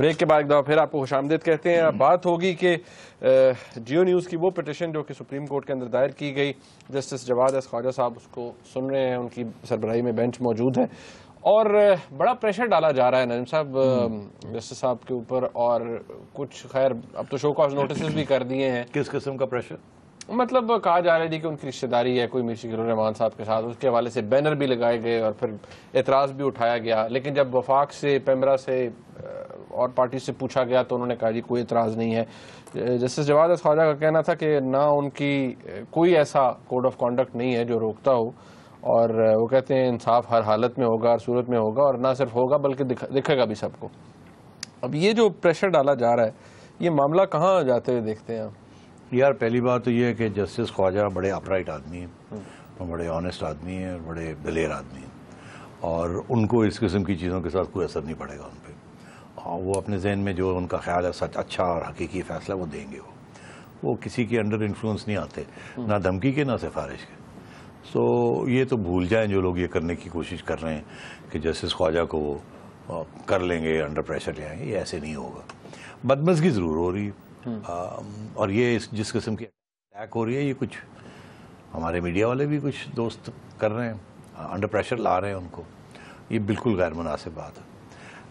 Break کے بعد ایک دفعہ پھر آپ کو خوش آمدید کہتے ہیں. بات ہوگی کہ جیو نیوز کی وہ پٹیشن جو کہ سپریم کورٹ کے اندر دائر کی گئی, جسٹس جواد ایس خواجہ صاحب اس کو سن رہے ہیں, ان کی سربراہی میں بینچ موجود ہے اور بڑا پریشر ڈالا جا رہا ہے نجم صاحب جسٹس صاحب کے اوپر, اور کچھ خیر اب تو شو کاز نوٹسز بھی کر دیے ہیں. کس قسم کا پریشر؟ مطلب کہا جا رہا ہے کہ ان کی رشتہ داری ہے کوئی میر شکیل الرحمان صاحب کے ساتھ, اس کے حوالے سے بینر بھی لگائے گئے اور پھر اعتراض بھی اٹھایا گیا, لیکن جب وفاق سے, پیمرا سے اور پارٹی سے پوچھا گیا تو انہوں نے کہا جی کوئی اعتراض نہیں ہے. جسٹس جواد ایس خواجہ کا کہنا تھا کہ نہ ان کی کوئی ایسا کوڈ آف کانڈکٹ نہیں ہے جو روکتا ہو, اور وہ کہتے ہیں انصاف ہر حالت میں ہوگا, ہر صورت میں ہوگا, اور نہ صرف ہوگا بلکہ دکھے گا بھی سب کو. اب یہ جو پریشر ڈالا جا رہا ہے یہ معاملہ کہاں جاتے ہوئے دیکھتے ہیں آپ؟ یار پہلی بات تو یہ ہے کہ جسٹس خواجہ بڑے اپرائٹ آدمی ہیں, بڑے آنیسٹ آدمی ہیں, بڑے دلیر آدمی ہیں, اور ان کو اس قسم کی چیزوں کے ساتھ کوئی اثر نہیں پڑے گا ان پہ. وہ اپنے ذہن میں جو ان کا خیال ہے سچ اچھا اور حقیقی فیصلہ وہ دیں گے. وہ کسی کے انڈر انفلوئنس نہیں آتے, نہ دھمکی کے نہ سفارش کے. سو یہ تو بھول جائیں جو لوگ یہ کرنے کی کوشش کر رہے ہیں کہ جسٹس خواجہ کو وہ کر لیں گے, انڈر پریشر لے آئیں گے. یہ ایسے نہیں ہوگا. بدمزگی ضرور ہو رہی ہے, اور یہ جس قسم کی اٹیک ہو رہی ہے یہ کچھ ہمارے میڈیا والے بھی کچھ دوست کر رہے ہیں, انڈر پریشر لا رہے ہیں ان کو. یہ بالکل غیر مناسب بات ہے.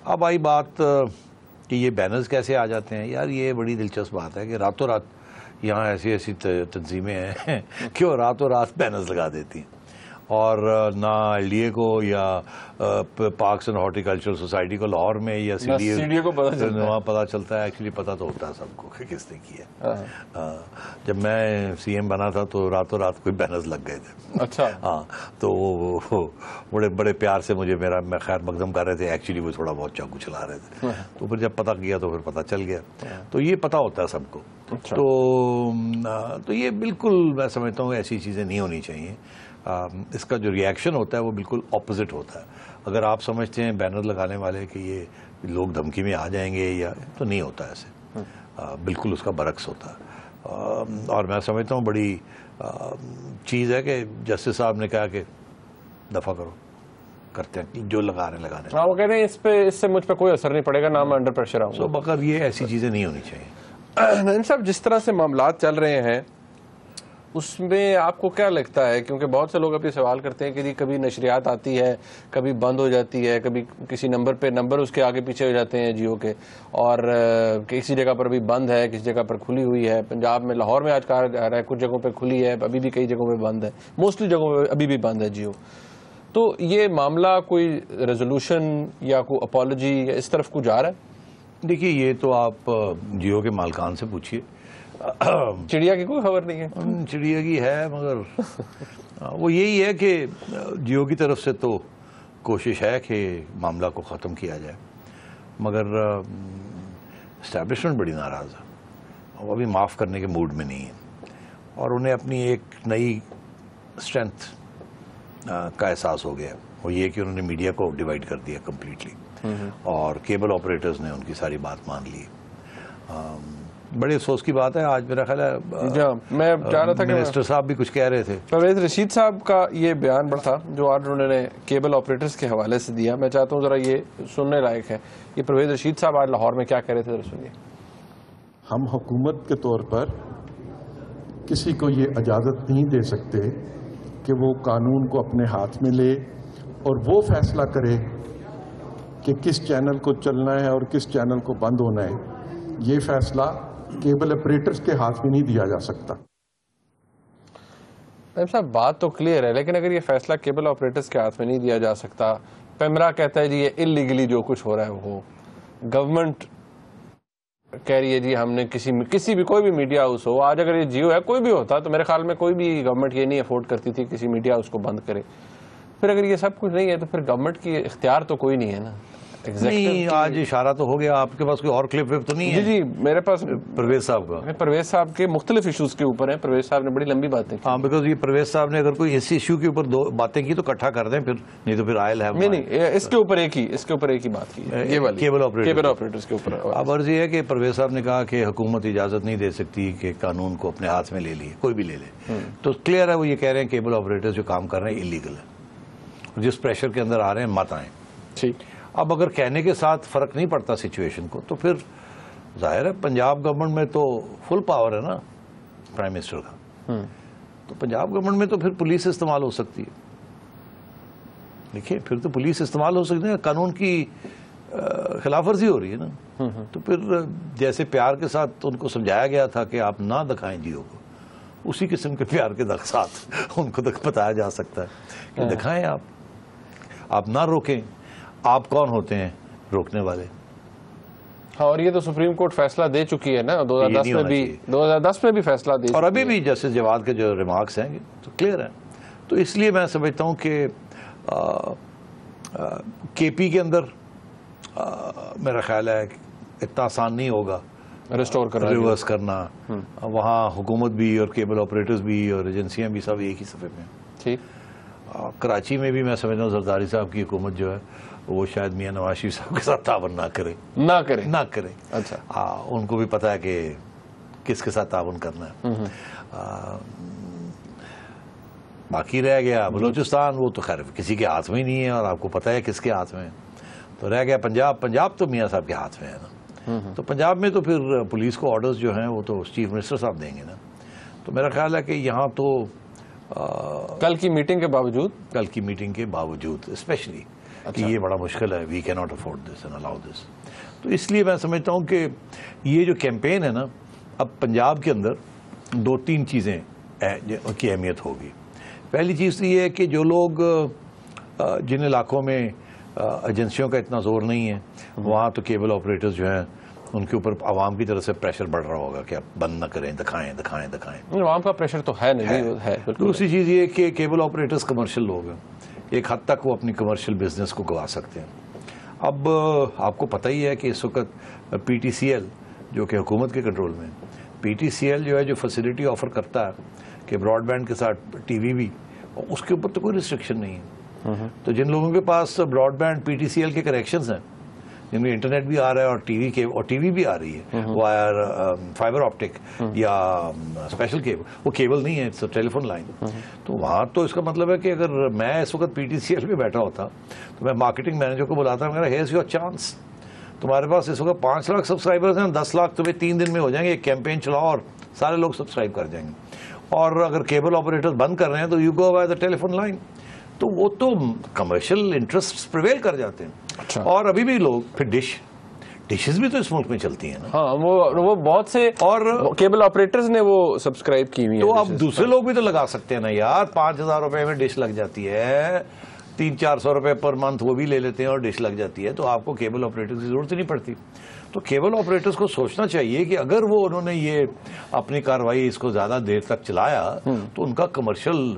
اب آئی بات کہ یہ بینرز کیسے آ جاتے ہیں. یار یہ بڑی دلچسپ بات ہے کہ راتوں رات یہاں ایسی ایسی تنظیمیں ہیں کہ وہ راتوں رات بینرز لگا دیتی ہیں, اور نہ ایل ڈی اے کو یا پارکس اینڈ ہارٹیکلچر سوسائٹی کو لاہور میں یا سی ڈی اے کو وہاں پتہ چلتا ہے. ایکچولی پتہ تو ہوتا ہے سب کو کہ کس نے کیا. جب میں سی ایم بنا تھا تو راتوں رات کوئی بینرز لگ گئے تھے. اچھا. ہاں, تو وہ بڑے پیار سے مجھے میں خیر مقدم کر رہے تھے. ایکچولی وہ تھوڑا بہت چاقو چلا رہے تھے. تو پھر جب پتہ کیا تو پھر پتہ چل گیا. تو یہ پتہ ہوتا ہے سب کو. تو یہ بالکل میں سمجھتا ہوں ایسی چیزیں نہیں ہونی چاہیے. اس کا جو ریئیکشن ہوتا ہے وہ بالکل اپوزٹ ہوتا ہے. اگر آپ سمجھتے ہیں بینر لگانے والے کہ یہ لوگ دھمکی میں آ جائیں گے یا, تو نہیں ہوتا ایسے. بالکل اس کا برعکس ہوتا ہے. اور میں سمجھتا ہوں بڑی چیز ہے کہ جسٹس صاحب نے کہا کہ دفع کرو, کرتے ہیں جو لگا رہے ہیں لگانے. وہ کہہ رہے ہیں اس سے مجھ پہ کوئی اثر نہیں پڑے گا, نہ میں انڈر پریشر آؤں گا. مگر یہ ایسی چیزیں نہیں ہونی چاہیے. نجم صاحب جس طرح سے معاملات چل رہے ہیں اس میں آپ کو کیا لگتا ہے, کیونکہ بہت سے لوگ اب یہ سوال کرتے ہیں کہ جی کبھی نشریات آتی ہے, کبھی بند ہو جاتی ہے, کبھی کسی نمبر پہ نمبر اس کے آگے پیچھے ہو جاتے ہیں جیو کے, اور کسی جگہ پر بھی بند ہے, کسی جگہ پر کھلی ہوئی ہے. پنجاب میں لاہور میں آج کہا جا رہا ہے کچھ جگہوں پہ کھلی ہے, ابھی بھی کئی جگہوں پہ بند ہے, موسٹلی جگہوں پہ ابھی بھی بند ہے جیو. تو یہ معاملہ کوئی ریزولوشن یا کوئی اپالوجی یا اس طرف کو جا رہا ہے؟ دیکھیے یہ تو آپ جیو کے مالکان سے پوچھیے. چڑیا کی کوئی خبر نہیں ہے. چڑیا کی ہے, مگر وہ یہی ہے کہ جیو کی طرف سے تو کوشش ہے کہ معاملہ کو ختم کیا جائے, مگر اسٹیبلشمنٹ بڑی ناراض ہے. وہ ابھی معاف کرنے کے موڈ میں نہیں ہے, اور انہیں اپنی ایک نئی اسٹرینتھ کا احساس ہو گیا. وہ یہ کہ انہوں نے میڈیا کو ڈیوائڈ کر دیا کمپلیٹلی, اور کیبل آپریٹرز نے ان کی ساری بات مان لی. بڑے افسوس کی بات ہے. آج میرا خیال ہے میں چاہ رہا تھا کہ منسٹر صاحب بھی کچھ کہہ رہے تھے. پرویز رشید صاحب کا یہ بیان بڑا تھا جو آج انہوں نے کیبل آپریٹرز کے حوالے سے دیا. میں چاہتا ہوں ذرا یہ سننے لائق ہے. یہ پرویز رشید صاحب آج لاہور میں کیا کہہ رہے تھے, ذرا سنیے. ہم حکومت کے طور پر کسی کو یہ اجازت نہیں دے سکتے کہ وہ قانون کو اپنے ہاتھ میں لے اور وہ فیصلہ کرے کہ کس چینل کو چلنا ہے اور کس چینل کو بند ہونا ہے. یہ فیصلہ کیبل آپریٹرز کے ہاتھ میں نہیں دیا جا سکتا. صاحب بات تو کلیئر ہے, لیکن اگر یہ فیصلہ کیبل آپریٹرز کے ہاتھ میں نہیں دیا جا سکتا, پیمرا کہتا ہے جی یہ انلیگلی جو کچھ ہو رہا ہے وہ, گورنمنٹ کہہ رہی ہے جی ہم نے کسی بھی کوئی بھی میڈیا ہاؤس ہو, آج اگر یہ جیو ہے کوئی بھی ہوتا تو میرے خیال میں کوئی بھی گورنمنٹ یہ نہیں افورڈ کرتی تھی کسی میڈیا ہاؤس کو بند کرے. پھر اگر یہ سب کچھ نہیں ہے تو پھر گورنمنٹ کی اختیار تو کوئی نہیں ہے نا. نہیں, آج اشارہ تو ہو گیا. آپ کے پاس کوئی اور کلپ وپ تو نہیں ہے؟ جی میرے پاس پرویز صاحب کا. پرویز صاحب کے مختلف ایشوز کے اوپر ہیں. پرویز صاحب نے بڑی لمبی باتیں کی. ہاں, بیکاز یہ پرویز صاحب نے اگر کوئی اسی ایشو کے اوپر دو باتیں کی تو اکٹھا کر دیں, پھر نہیں تو پھر آئل ہے. نہیں, اس کے اوپر ایک ہی بات کی, یہ والی کیبل آپریٹرز کے اوپر. اب عرض یہ ہے کہ پرویز صاحب نے کہا کہ حکومت اجازت نہیں دے سکتی کہ قانون کو اپنے ہاتھ میں لے لیے, کوئی بھی لے لے. تو کلیئر ہے وہ یہ کہہ رہے ہیں کیبل آپریٹرز جو کام کر رہے ہیں انلیگل ہے, جس پریشر کے اندر آ رہے ہیں مت آئیں. ٹھیک. اب اگر کہنے کے ساتھ فرق نہیں پڑتا سچویشن کو تو پھر ظاہر ہے پنجاب گورنمنٹ میں تو فل پاور ہے نا پرائم منسٹر کا، تو پنجاب گورنمنٹ میں تو پھر پولیس استعمال ہو سکتی ہے. دیکھیے پھر تو پولیس استعمال ہو سکتی ہے، قانون کی خلاف ورزی ہو رہی ہے نا. تو پھر جیسے پیار کے ساتھ ان کو سمجھایا گیا تھا کہ آپ نہ دکھائیں جیو کو، اسی قسم کے پیار کے ساتھ ان کو بتایا جا سکتا ہے کہ دکھائیں، آپ نہ روکیں. آپ کون ہوتے ہیں روکنے والے؟ ہاں، اور یہ تو سپریم کورٹ فیصلہ دے چکی ہے نا 2010 میں بھی فیصلہ دے، اور ابھی بھی جسٹس جواد کے جو ریمارکس ہیں تو کلیئر ہیں. تو اس لیے میں سمجھتا ہوں کہ کے پی کے اندر میرا خیال ہے اتنا آسان نہیں ہوگا ریسٹور کرنا، ریورس کرنا. وہاں حکومت بھی اور کیبل آپریٹرز بھی اور ایجنسیاں بھی سب ایک ہی صفحے میں. ٹھیک. کراچی میں بھی میں سمجھتا ہوں زرداری صاحب کی حکومت جو ہے وہ شاید میاں نواز شریف صاحب کے ساتھ تعاون نہ کرے. اچھا، ان کو بھی پتا ہے کہ کس کے ساتھ تعاون کرنا ہے. باقی رہ گیا بلوچستان، وہ تو خیر کسی کے ہاتھ میں ہی نہیں ہے اور آپ کو پتا ہے کس کے ہاتھ میں ہے. تو رہ گیا پنجاب تو میاں صاحب کے ہاتھ میں ہے نا. تو پنجاب میں تو پھر پولیس کو آرڈرز جو ہیں وہ تو چیف منسٹر صاحب دیں گے نا. تو میرا خیال ہے کہ یہاں تو کل کی میٹنگ کے باوجود اسپیشلی کہ یہ بڑا مشکل ہے، we can not afford this and allow this. تو اس لیے میں سمجھتا ہوں کہ یہ جو کیمپین ہے نا، اب پنجاب کے اندر 2-3 چیزیں کی اہمیت ہوگی. پہلی چیز تو یہ ہے کہ جو لوگ جن علاقوں میں ایجنسیوں کا اتنا زور نہیں ہے وہاں تو کیبل آپریٹرز جو ہیں ان کے اوپر عوام کی طرف سے پریشر بڑھ رہا ہوگا کہ آپ بند نہ کریں، دکھائیں. عوام کا پریشر تو ہے نہیں ہے. دوسری چیز یہ کہ کیبل آپریٹرز کمرشل لوگ ہیں، ایک حد تک وہ اپنی کمرشل بزنس کو گوا سکتے ہیں. اب آپ کو پتہ ہی ہے کہ اس وقت پی ٹی سی ایل جو کہ حکومت کے کنٹرول میں، پی ٹی سی ایل جو ہے جو فیسلٹی آفر کرتا ہے کہ براڈ بینڈ کے ساتھ ٹی وی بھی، اس کے اوپر تو کوئی ریسٹرکشن نہیں ہے. تو جن لوگوں کے پاس broadband P T C L کے کنیکشنز ہیں، جن میں انٹرنیٹ بھی آ رہا ہے اور ٹی وی بھی آ رہی ہے، وائر فائبر آپٹک یا اسپیشل کیبل، وہ کیبل نہیں ہے، اٹس ٹیلی فون لائن. تو وہاں تو اس کا مطلب ہے کہ اگر میں اس وقت پی ٹی سی ایل میں بیٹھا ہوتا تو میں مارکیٹنگ مینیجر کو بلاتا ہوں، میرا ہیئرز یور چانس، تمہارے پاس اس وقت 5 لاکھ سبسکرائبرز ہیں، 10 لاکھ تمہیں 3 دن میں ہو جائیں گے. ایک کیمپین چلاؤ اور سارے لوگ سبسکرائب کر جائیں گے. اور اگر کیبل آپریٹر بند کر رہے ہیں تو you go by the telephone line لائن. تو وہ تو کمرشل انٹرسٹ پریویل کر جاتے ہیں. اور ابھی بھی لوگ پھر ڈشز بھی تو اس ملک میں چلتی ہیں نا. ہاں، وہ بہت سے اور کیبل آپریٹرز نے وہ سبسکرائب کی ہوئی ہیں. تو اب دوسرے لوگ بھی تو لگا سکتے ہیں نا یار. 5,000 روپے میں ڈش لگ جاتی ہے، 300-400 روپے پر منتھ وہ بھی لے لیتے ہیں اور ڈش لگ جاتی ہے. تو آپ کو کیبل آپریٹر کی ضرورت ہی نہیں پڑتی. تو کیبل آپریٹرز کو سوچنا چاہیے کہ اگر وہ انہوں نے یہ اپنی کارروائی اس کو زیادہ دیر تک چلایا تو ان کا کمرشل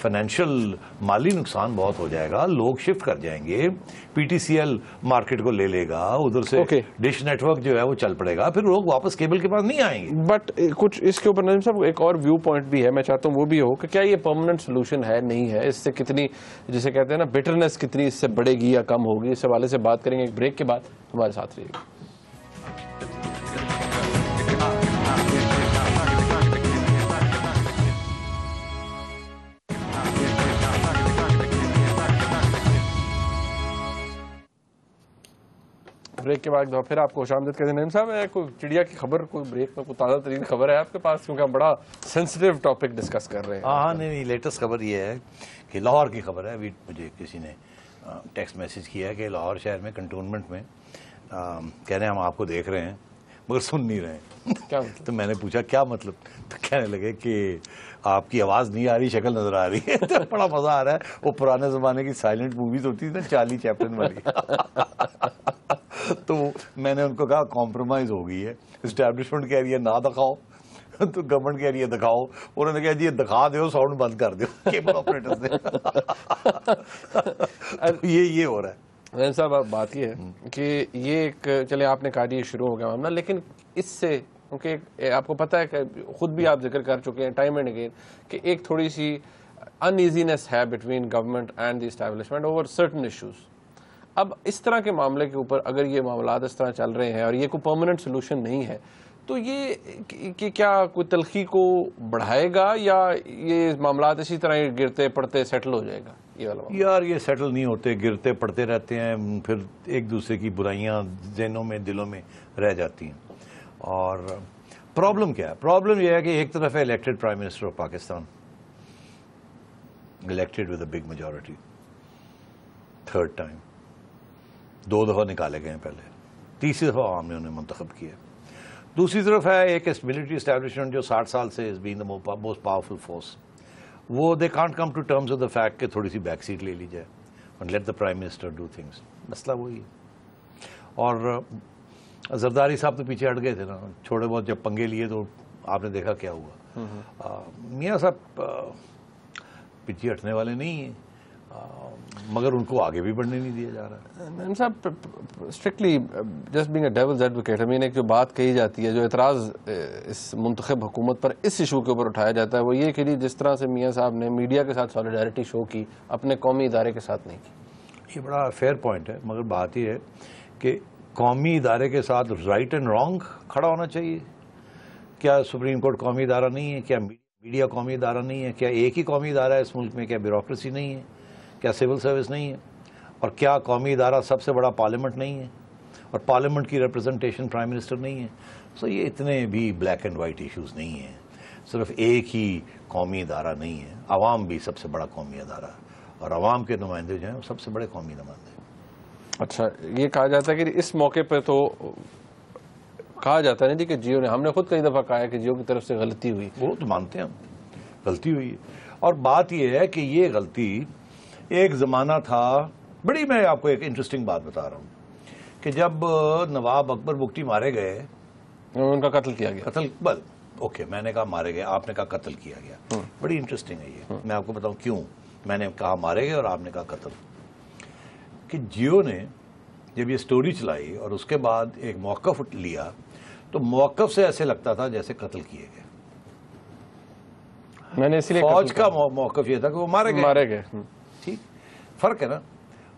فائنینشیل مالی نقصان بہت ہو جائے گا. لوگ شفٹ کر جائیں گے، P T C L market کو لے لے گا، ادھر سے ڈش نیٹ ورک جو ہے وہ چل پڑے گا، پھر لوگ واپس کیبل کے پاس نہیں آئیں گے. بٹ کچھ اس کے اوپر نظیم صاحب ایک اور ویو پوائنٹ بھی ہے، میں چاہتا ہوں وہ بھی ہو کہ کیا یہ پرماننٹ سولوشن ہے نہیں ہے، اس سے کتنی جسے کہتے ہیں نا بٹرنس کتنی اس سے بڑھے گی یا کم ہوگی. اس حوالے سے بات کریں گے ایک بریک کے بعد. ہمارے ساتھ رہیے گا. بریک کے بعد پھر آپ کو خوش آمدید کہتے ہیں. نعیم صاحب کوئی چڑیا کی خبر، کوئی بریک میں کوئی تازہ ترین خبر ہے آپ کے پاس؟ کیونکہ ہم بڑا سینسٹیو ٹاپک ڈسکس کر رہے ہیں. ہاں نہیں، لیٹسٹ خبر یہ ہے کہ لاہور کی خبر ہے. ابھی مجھے کسی نے ٹیکسٹ میسج کیا ہے کہ لاہور شہر میں کنٹونمنٹ میں کہہ رہے ہیں ہم آپ کو دیکھ رہے ہیں مگر سن نہیں رہے ہیں. کیا مطلب؟ تو میں نے پوچھا کیا مطلب؟ تو کہنے لگے کہ آپ کی آواز نہیں آ رہی، شکل نظر آ رہی ہے. تو بڑا مزہ آ رہا ہے. وہ پرانے زمانے کی سائلنٹ موویز ہوتی تھی نا، چارلی چیپلن والی. تو میں نے ان کو کہا کمپرومائز ہو گئی ہے. اسٹیبلشمنٹ کہہ رہی ہے نہ دکھاؤ تو گورنمنٹ کہہ رہی ہے دکھاؤ. انہوں نے کہا جی دکھا دو، ساؤنڈ بند کر دو کیبل آپریٹرز نے. یہ ہو رہا ہے. نعیم صاحب اب بات یہ ہے کہ یہ ایک چلے آپ نے کہا یہ شروع ہو گیا معاملہ، لیکن اس سے کیونکہ آپ کو پتہ ہے کہ خود بھی آپ ذکر کر چکے ہیں ٹائم اینڈ اگین کہ ایک تھوڑی سی ان ایزینس ہے between government and the establishment over certain issues. اب اس طرح کے معاملے کے اوپر اگر یہ معاملات اس طرح چل رہے ہیں اور یہ کوئی پرماننٹ سولوشن نہیں ہے تو یہ کیا کوئی تلخی کو بڑھائے گا یا یہ معاملات اسی طرح گرتے پڑتے سیٹل ہو جائے گا؟ یہ والا یار یہ سیٹل نہیں ہوتے, گرتے پڑتے رہتے ہیں, پھر ایک دوسرے کی برائیاں ذہنوں میں دلوں میں رہ جاتی ہیں. اور پرابلم کیا ہے؟ پرابلم یہ ہے کہ ایک طرف ہے elected prime minister of Pakistan, elected with a big majority, third time, 2 دفعہ نکالے گئے ہیں پہلے, تیسری دفعہ عوام نے انہیں منتخب کیا. دوسری طرف ہے ایک ملٹری اسٹیبلشمنٹ جو 60 سال سے is been the most powerful force. وہ they can't come to terms of the fact کہ تھوڑی سی بیک سیٹ لے لی جائے اور let the prime minister do things. مسئلہ وہی ہے. اور زرداری صاحب تو پیچھے ہٹ گئے تھے نا, چھوڑے بہت جب پنگے لیے تو آپ نے دیکھا کیا ہوا. میاں صاحب پیچھے ہٹنے والے نہیں ہیں, مگر ان کو آگے بھی بڑھنے نہیں دیا جا رہا. میم صاحب strictly just being a devil's advocate, ایک جو بات کہی جاتی ہے, جو اعتراض اس منتخب حکومت پر اس ایشو کے اوپر اٹھایا جاتا ہے, وہ یہ کہ جس طرح سے میاں صاحب نے میڈیا کے ساتھ سالیڈیرٹی شو کی, اپنے قومی ادارے کے ساتھ نہیں کی. یہ بڑا فیئر پوائنٹ ہے, مگر بات یہ ہے کہ قومی ادارے کے ساتھ رائٹ اینڈ رانگ کھڑا ہونا چاہیے. کیا سپریم کورٹ قومی ادارہ نہیں ہے؟ کیا میڈیا قومی ادارہ نہیں ہے؟ کیا ایک ہی قومی ادارہ ہے اس ملک میں؟ کیا بیوروکریسی نہیں ہے؟ کیا سول سروس نہیں ہے؟ اور کیا قومی ادارہ سب سے بڑا پارلیمنٹ نہیں ہے؟ اور پارلیمنٹ کی ریپرزنٹیشن پرائم منسٹر نہیں ہے؟ سو یہ اتنے بھی بلیک اینڈ وائٹ ایشوز نہیں ہیں. صرف ایک ہی قومی ادارہ نہیں ہے, عوام بھی سب سے بڑا قومی ادارہ ہے, اور عوام کے نمائندے جو ہیں وہ سب سے بڑے قومی نمائندے ہیں. اچھا, یہ کہا جاتا ہے کہ اس موقع پہ تو کہا جاتا ہے کہ جیو نے, ہم نے خود کئی دفعہ کہا ہے کہ جیو کی طرف سے غلطی ہوئی. وہ تو مانتے ہیں ہم, غلطی ہوئی ہے. اور بات یہ ہے کہ یہ غلطی ایک زمانہ تھا, بڑی میں آپ کو ایک انٹرسٹنگ بات بتا رہا ہوں کہ جب نواب اکبر بگٹی مارے گئے, ان کا قتل کیا گیا. قتل اوکے, میں نے کہا مارے گئے, آپ نے کہا قتل کیا گیا. بڑی انٹرسٹنگ ہے یہ, میں آپ کو بتاؤں کیوں. میں نے کہا مارے گئے اور آپ نے کہا قتل. کہ جیو نے جب یہ سٹوری چلائی اور اس کے بعد ایک موقف لیا, تو موقف سے ایسے لگتا تھا جیسے قتل کیے گئے. میں نے اسی لیے فوج کا موقف یہ تھا کہ وہ مارے گئے. ٹھیک فرق ہے نا.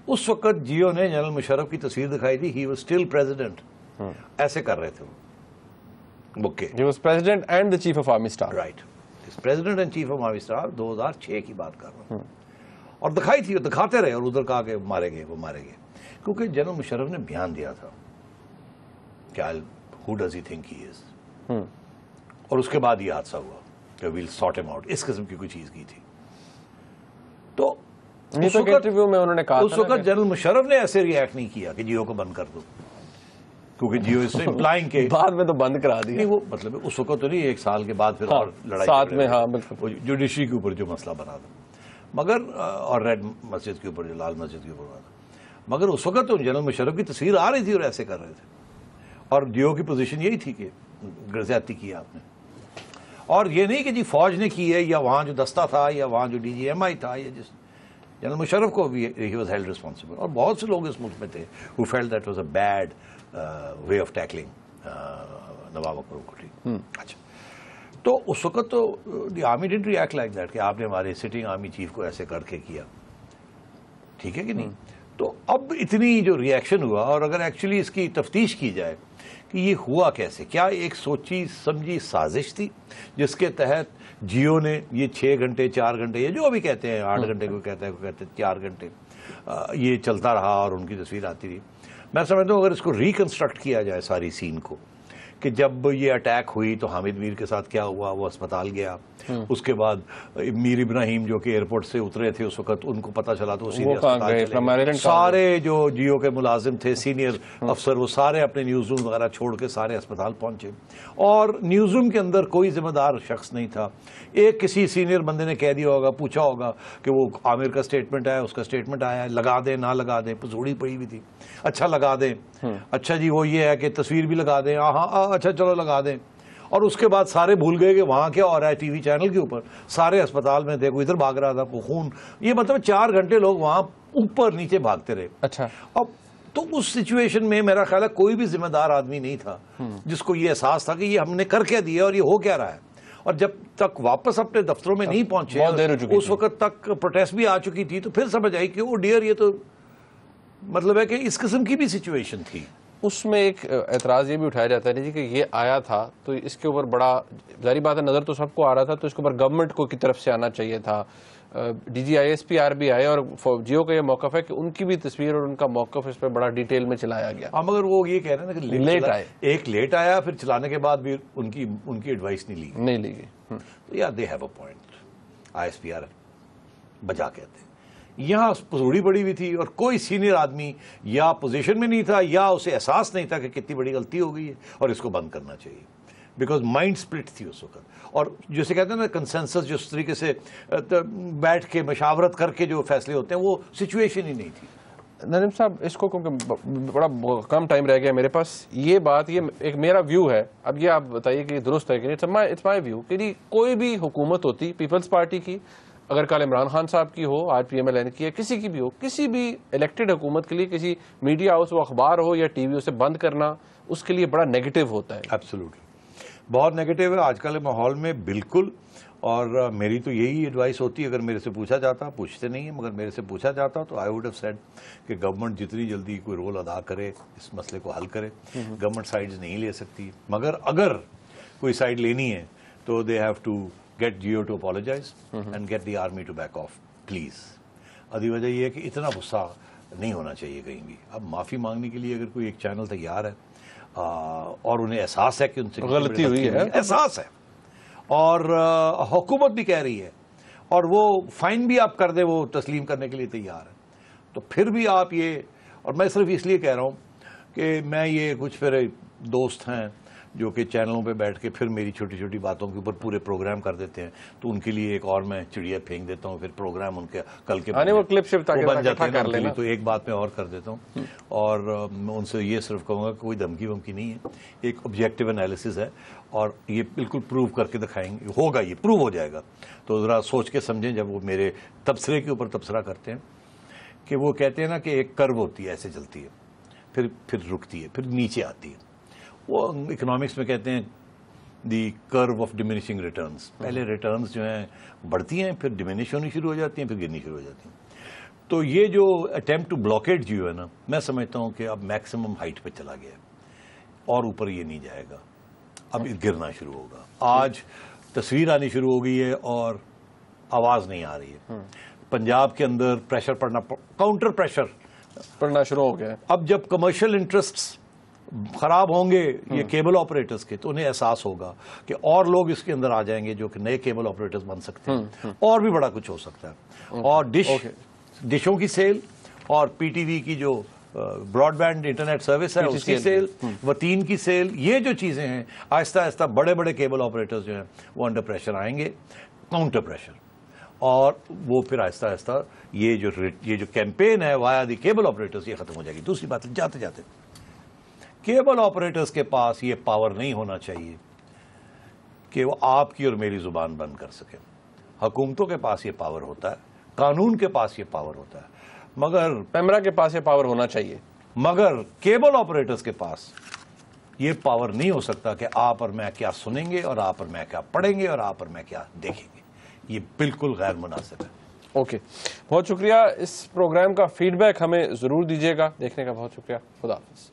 اس وقت جیو نے جنرل مشرف کی تصویر دکھائی تھی, ہی واز اسٹل پریزیڈنٹ, ایسے کر رہے تھے وہ بکے. He was president and the chief of army staff. Right, president and chief of army staff, 2006 کی بات کر رہا ہوں. اور دکھائی تھی, دکھاتے رہے, اور ادھر کہا کہ مارے گئے, وہ مارے گئے, کیونکہ جنرل مشرف نے بیان دیا تھا کہ who does he think he is, اور اس کے بعد یہ حادثہ ہوا کہ we'll sort him out, اس قسم کی کوئی چیز کی تھی. تو اس وقت جنرل مشرف نے ایسے ریاکٹ نہیں کیا کہ جیو کو بند کر دو, کیونکہ جیو اس سے امپلائنگ کے بعد میں تو بند کرا دیا. وہ مطلب اس وقت تو نہیں, 1 سال کے بعد پھر اور لڑائی ساتھ میں, ہاں بالکل, جوڈیشری کے اوپر جو مسئلہ بنا تھا, مگر اور ریڈ مسجد کے اوپر, جو لال مسجد کے اوپر بنا تھا, مگر اس وقت تو جنرل مشرف کی تصویر آ رہی تھی اور ایسے کر رہے تھے. اور جیو کی پوزیشن یہی تھی کہ زیادتی کی آپ نے, اور یہ نہیں کہ جی فوج نے کی ہے, یا وہاں جو دستہ تھا, یا وہاں جو ڈی جی ایم آئی تھا, یا جس جنرل مشرف کو بھی ہی واز ہیلڈ ریسپانسبل. اور بہت سے لوگ اس ملک میں تھے who felt that was a bad way of tackling نواب اکبر بگٹی. اچھا, تو اس وقت تو the army didn't react like that کہ آپ نے ہمارے سٹنگ آرمی چیف کو ایسے کر کے کیا, ٹھیک ہے کہ نہیں. تو اب اتنی جو ریئیکشن ہوا, اور اگر ایکچولی اس کی تفتیش کی جائے کہ یہ ہوا کیسے, کیا ایک سوچی سمجھی سازش تھی جس کے تحت جیو نے یہ 6 گھنٹے 4 گھنٹے, یہ جو بھی کہتے ہیں 8 گھنٹے کو کہتے ہیں, کو کہتے ہیں 4 گھنٹے, یہ چلتا رہا اور ان کی تصویر آتی رہی. میں سمجھتا ہوں اگر اس کو ریکنسٹرکٹ کیا جائے ساری سین کو, کہ جب یہ اٹیک ہوئی تو حامد میر کے ساتھ کیا ہوا, وہ اسپتال گیا, اس کے بعد میر ابراہیم جو کہ ایئرپورٹ سے اترے تھے اس وقت, ان کو پتہ چلا تو وہ سیدھے اسپتال چلے گئے. سارے جو جیو کے ملازم تھے, سینئر افسر, وہ سارے اپنے نیوز روم وغیرہ چھوڑ کے سارے اسپتال پہنچے, اور نیوز روم کے اندر کوئی ذمہ دار شخص نہیں تھا. ایک کسی سینئر بندے نے کہہ دیا ہوگا, پوچھا ہوگا کہ وہ عامر کا سٹیٹمنٹ ہے, اس کا سٹیٹمنٹ آیا ہے, لگا دیں نہ لگا دیں, پسوڑی پڑی ہوئی تھی, اچھا لگا دیں, اچھا جی وہ یہ ہے کہ تصویر بھی لگا دیں, ہاں اچھا چلو لگا دیں. اور اس کے بعد سارے بھول گئے کہ وہاں کیا ہو رہا ہے. ٹی وی چینل کے اوپر سارے اسپتال میں تھے, کوئی ادھر بھاگ رہا تھا, کوئی خون, یہ مطلب 4 گھنٹے لوگ وہاں اوپر نیچے بھاگتے رہے. اچھا, اب تو اس سچویشن میں میرا خیال ہے کوئی بھی ذمہ دار آدمی نہیں تھا جس کو یہ احساس تھا کہ یہ ہم نے کر کیا دیا اور یہ ہو کیا رہا ہے. اور جب تک واپس اپنے دفتروں میں نہیں پہنچے, اس وقت تک پروٹیسٹ بھی آ چکی تھی, تو پھر سمجھ آئی کہ وہ ڈیئر, یہ تو مطلب ہے کہ اس قسم کی بھی سچویشن تھی. اس میں ایک اعتراض یہ بھی اٹھایا جاتا ہے جی کہ یہ آیا تھا تو اس کے اوپر بڑا ظاہری بات ہے, نظر تو سب کو آ رہا تھا, تو اس کے اوپر گورنمنٹ کو کی طرف سے آنا چاہیے تھا, DGISP RB آئے اور جیو کا یہ موقف ہے کہ ان کی بھی تصویر اور ان کا موقف اس پہ بڑا ڈیٹیل میں چلایا گیا. ہاں مگر وہ یہ کہہ رہے ہیں نا کہ لیٹ آئے, ایک لیٹ آیا, پھر چلانے کے بعد بھی ان کی ایڈوائس نہیں لی گئی. یا they have a point. ISPR بجا کہتے ہیں. یہاں پسوڑی پڑی ہوئی تھی اور کوئی سینئر آدمی یا پوزیشن میں نہیں تھا یا اسے احساس نہیں تھا کہ کتنی بڑی غلطی ہو گئی ہے اور اس کو بند کرنا چاہیے, بیکاز مائنڈ سپلٹ تھی اس وقت. اور جسے کہتے ہیں نا کنسنسس, جو اس طریقے سے بیٹھ کے مشاورت کر کے جو فیصلے ہوتے ہیں, وہ سچویشن ہی نہیں تھی. ندیم صاحب اس کو کیونکہ بڑا کم ٹائم رہ گیا میرے پاس, یہ بات یہ ایک میرا ویو ہے, اب یہ آپ بتائیے کہ درست ہے کہ نہیں. اٹس مائی ویو کہ کوئی بھی حکومت ہوتی پیپلز پارٹی کی, اگر کل عمران خان صاحب کی ہو, آج PMLN کی ہے, کسی کی بھی ہو, کسی بھی الیکٹڈ حکومت کے لیے کسی میڈیا ہاؤس, وہ اخبار ہو یا ٹی وی, اسے بند کرنا اس کے لیے بڑا نیگیٹو ہوتا ہے. ایبسولوٹلی بہت نیگیٹو ہے آج کل ماحول میں, بالکل. اور میری تو یہی ایڈوائس ہوتی ہے, اگر میرے سے پوچھا جاتا, پوچھتے نہیں ہیں مگر میرے سے پوچھا جاتا, تو آئی ووڈ ہیو سیڈ کہ گورنمنٹ جتنی جلدی کوئی رول ادا کرے, اس مسئلے کو حل کرے. گورنمنٹ سائڈز نہیں لے سکتی, مگر اگر کوئی سائڈ لینی ہے تو they have to get Geo to apologise and get the army to back off please. ادھی وجہ یہ ہے کہ اتنا غصہ نہیں ہونا چاہیے کہیں بھی. اب معافی مانگنے کے لیے اگر کوئی ایک چینل تیار ہے اور انہیں احساس ہے کہ ان سے غلطی ہوئی ہے, احساس ہے, اور حکومت بھی کہہ رہی ہے, اور وہ فائن بھی آپ کر دیں, وہ تسلیم کرنے کے لیے تیار ہے, تو پھر بھی آپ یہ, اور میں صرف اس لیے کہہ رہا ہوں کہ میں یہ کچھ پھر دوست ہیں جو کہ چینلوں پہ بیٹھ کے پھر میری چھوٹی چھوٹی باتوں کے اوپر پورے پروگرام کر دیتے ہیں, تو ان کے لیے ایک اور میں چڑیا پھینک دیتا ہوں, پھر پروگرام ان کے کل کے وہ کلپ شپ بن جاتے ہیں. تو ایک بات میں اور کر دیتا ہوں, اور میں ان سے یہ صرف کہوں گا کہ کوئی دھمکی ومکی نہیں ہے, ایک آبجیکٹیو انالیسس ہے, اور یہ بالکل پروو کر کے دکھائیں گے, ہوگا, یہ پروو ہو جائے گا. تو ذرا سوچ کے سمجھیں جب وہ میرے تبصرے کے اوپر تبصرہ کرتے ہیں, کہ وہ کہتے ہیں نا کہ ایک کرو ہوتی ہے, ایسے چلتی ہے, پھر رکتی ہے, پھر نیچے آتی ہے. وہ اکنامکس میں کہتے ہیں دی کرو آف ڈیمینشنگ ریٹرنز. پہلے ریٹرنز جو ہیں بڑھتی ہیں, پھر ڈیمینش ہونی شروع ہو جاتی ہیں, پھر گرنی شروع ہو جاتی ہیں. تو یہ جو اٹیمپٹ ٹو بلاکیٹ جو ہے نا, میں سمجھتا ہوں کہ اب میکسیمم ہائٹ پہ چلا گیا ہے, اور اوپر یہ نہیں جائے گا, اب گرنا شروع ہوگا. آج تصویر آنی شروع ہو گئی ہے اور آواز نہیں آ رہی ہے. پنجاب کے اندر پریشر پڑنا, کاؤنٹر پریشر پڑنا شروع ہو گیا ہے. اب جب کمرشل انٹرسٹس خراب ہوں گے یہ کیبل آپریٹرز کے, تو انہیں احساس ہوگا کہ اور لوگ اس کے اندر آ جائیں گے جو کہ نئے کیبل آپریٹرز بن سکتے ہیں, اور بھی بڑا کچھ ہو سکتا ہے. اور ڈشوں کی سیل, اور PTV کی جو براڈ بینڈ انٹرنیٹ سروس ہے اس کی سیل, وطین کی سیل, یہ جو چیزیں ہیں آہستہ آہستہ بڑے بڑے کیبل آپریٹرز جو ہیں وہ انڈر پریشر آئیں گے, کاؤنٹر پریشر, اور وہ پھر آہستہ آہستہ یہ جو کیمپین ہے وایا دی کیبل آپریٹرز, یہ ختم ہو جائے گی. دوسری بات, جاتے جاتے کیبل آپریٹرز کے پاس یہ پاور نہیں ہونا چاہیے کہ وہ آپ کی اور میری زبان بند کر سکے. حکومتوں کے پاس یہ پاور ہوتا ہے, قانون کے پاس یہ پاور ہوتا ہے, مگر پیمرا کے پاس یہ پاور ہونا چاہیے, مگر کیبل آپریٹرز کے پاس یہ پاور نہیں ہو سکتا کہ آپ اور میں کیا سنیں گے, اور آپ اور میں کیا پڑھیں گے, اور آپ اور میں کیا دیکھیں گے. یہ بالکل غیر مناسب ہے. اوکے, بہت شکریہ. اس پروگرام کا فیڈ بیک ہمیں ضرور دیجیے گا. دیکھنے کا بہت شکریہ. خدا حافظ.